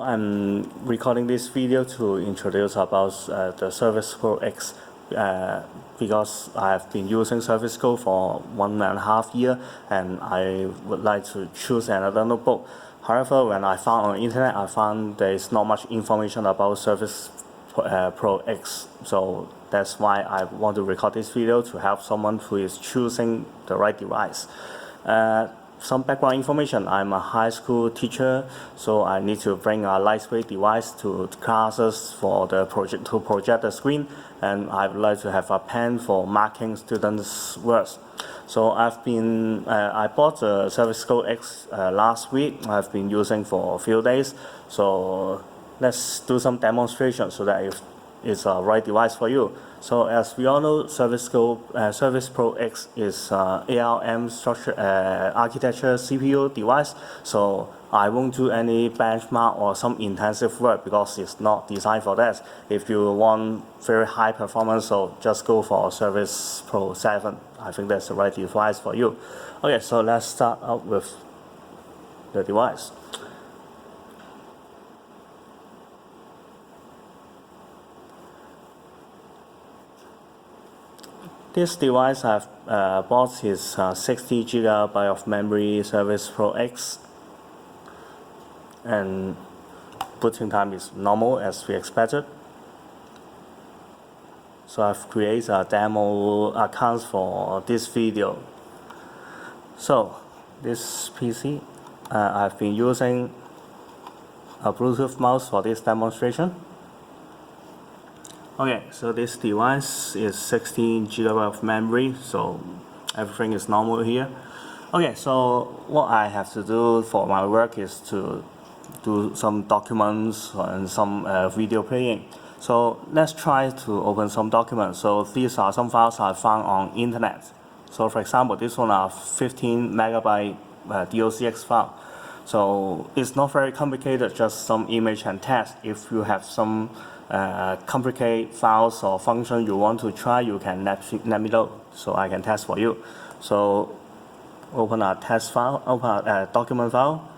I'm recording this video to introduce about the Service Pro X because I've been using Service Go for 1.5 years and I would like to choose another notebook. However, when I found on the internet, I found there is not much information about Service Pro X, so that's why I want to record this video to help someone who is choosing the right device. Some background information: I'm a high school teacher, so I need to bring a lightweight device to classes for the project to project the screen, and I would like to have a pen for marking students' works. So I bought the Service Go X last week. I've been using for a few days. So let's do some demonstration so that if it's a right device for you. So as we all know, Service Pro X is ARM structure architecture CPU device. So I won't do any benchmark or some intensive work because it's not designed for that. If you want very high performance, so just go for Service Pro 7. I think that's the right device for you. Okay, so let's start out with the device. This device I've bought is 60 GB of memory, Service Pro X, and booting time is normal as we expected. So I've created a demo account for this video. So this PC, I've been using a Bluetooth mouse for this demonstration. Okay, so this device is 16 GB of memory, so everything is normal here. Okay, so what I have to do for my work is to do some documents and some video playing. So let's try to open some documents. So these are some files I found on internet. So for example, this one are 15 MB DOCX file. So it's not very complicated, just some image and text. If you have some complicated files or function you want to try, you can let me know so I can test for you. So open a test file, open a document file,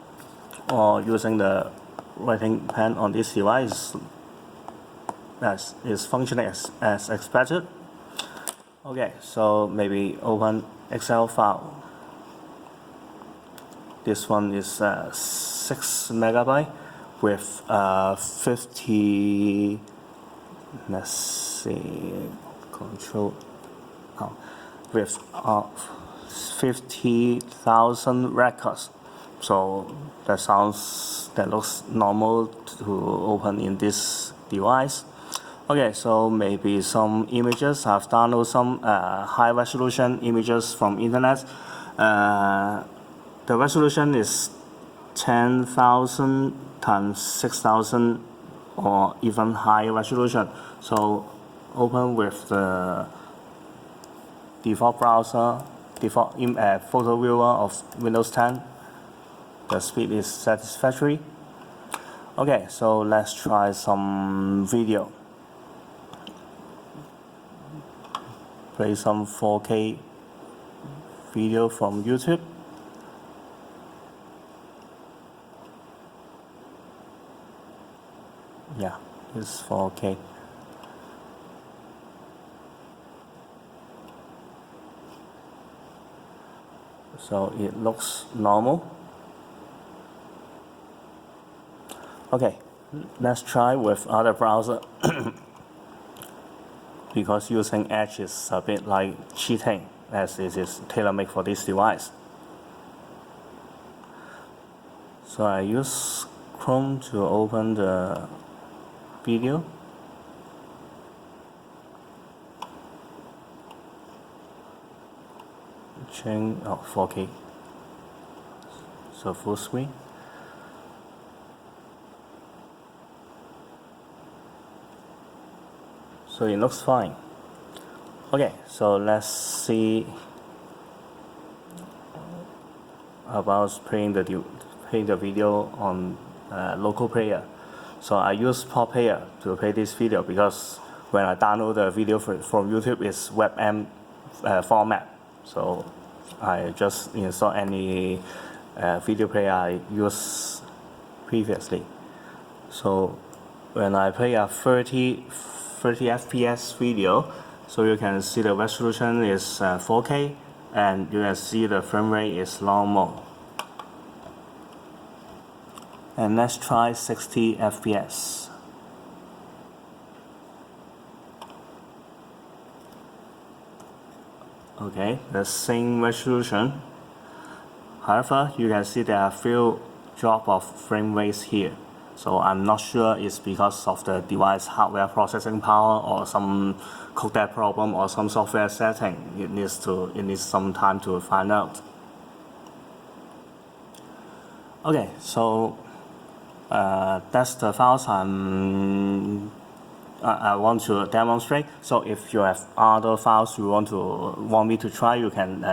or using the writing pen on this device as is functioning as expected. Okay, so maybe open Excel file. This one is 6 MB with 50, let's see, with 50,000 records. So that looks normal to open in this device. Okay, so maybe some images. I've downloaded some high resolution images from internet. The resolution is 10,000 times 6,000 or even higher resolution. So open with the default browser, default photo viewer of Windows 10. The speed is satisfactory. Okay, so let's try some video. Play some 4K video from YouTube. Yeah, it's 4K. So it looks normal. Okay, let's try with other browser. Because using Edge is a bit like cheating, as it is tailor-made for this device. So I use Chrome to open the video. Change 4K. So full screen. So it looks fine. Okay, so let's see about playing the video on local player. So I use Pop Player to play this video because when I download the video from YouTube, it's WebM format. So I just install any video player I used previously. So when I play a 30 FPS video, so you can see the resolution is 4K, and you can see the frame rate is normal. And let's try 60 FPS. Okay, the same resolution. However, you can see there are a few drop of frame rates here. So I'm not sure it's because of the device hardware processing power or some codec problem or some software setting. It needs some time to find out. Okay, so that's the files I want to demonstrate. So if you have other files you want me to try, you can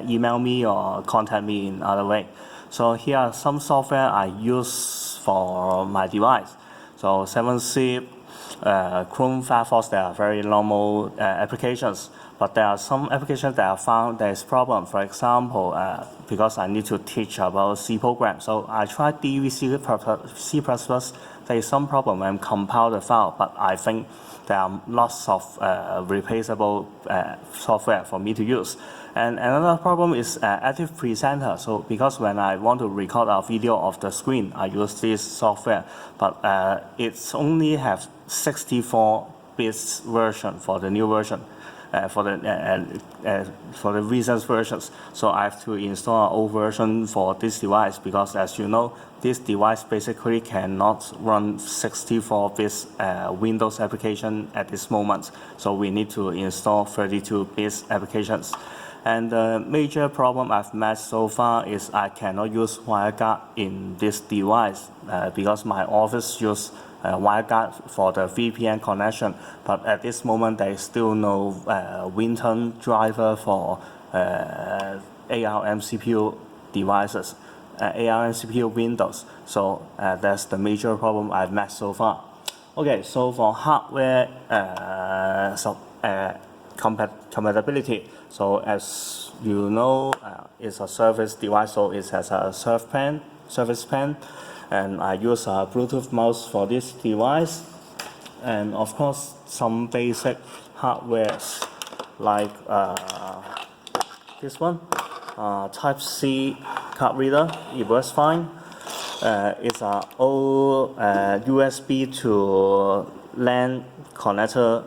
email me or contact me in other way. So here are some software I use for my device. So 7-Zip, Chrome, Firefox, they are very normal applications. But there are some applications that I found there is problem. For example, because I need to teach about C program, so I tried DVC C++. There is some problem when I compile the file, but I think there are lots of replaceable software for me to use. And another problem is Active Presenter. So because when I want to record a video of the screen, I use this software, but it's only have 64 bits version for the new version. For the recent versions, so I have to install an old version for this device, because as you know, this device basically cannot run 64 bits Windows application at this moment. So we need to install 32 bits applications. And the major problem I've met so far is I cannot use WireGuard in this device because my office use WireGuard for the VPN connection, but at this moment there is still no Winton driver for ARM CPU devices, ARM CPU Windows. So that's the major problem I've met so far. Okay, so for hardware compatibility, so as you know, it's a Surface device, so it has a Surface pen. And I use a Bluetooth mouse for this device, and of course some basic hardware like this one, Type-C card reader. It works fine. It's an old USB to LAN connector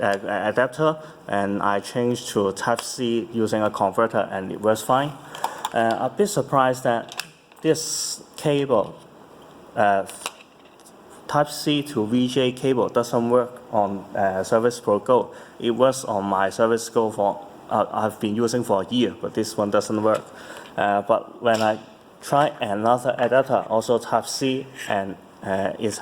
adapter, and I changed to Type-C using a converter, and it works fine. A bit surprised that this cable, Type-C to VGA cable, doesn't work on Surface Pro Go. It works on my Surface Go for I've been using for a year, but this one doesn't work. But when I try another adapter, also Type-C, and it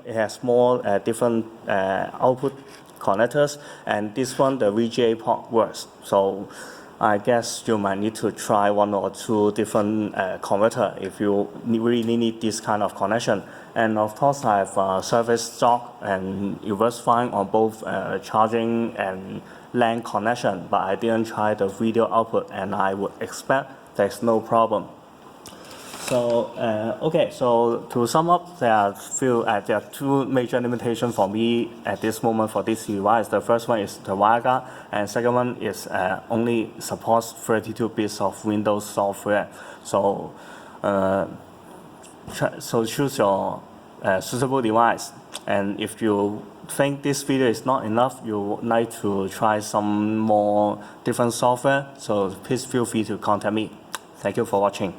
has more different output connectors, and this one, the VGA port, works. So I guess you might need to try one or two different converter if you really need this kind of connection. And of course, I have a Surface dock, and it works fine on both charging and LAN connection, but I didn't try the video output, and I would expect there's no problem. So okay, so to sum up, there are two major limitations for me at this moment for this device. The first one is the WireGuard, and second one is only supports 32 bits of Windows software. So choose your suitable device, and if you think this video is not enough, you would like to try some more different software, so please feel free to contact me. Thank you for watching.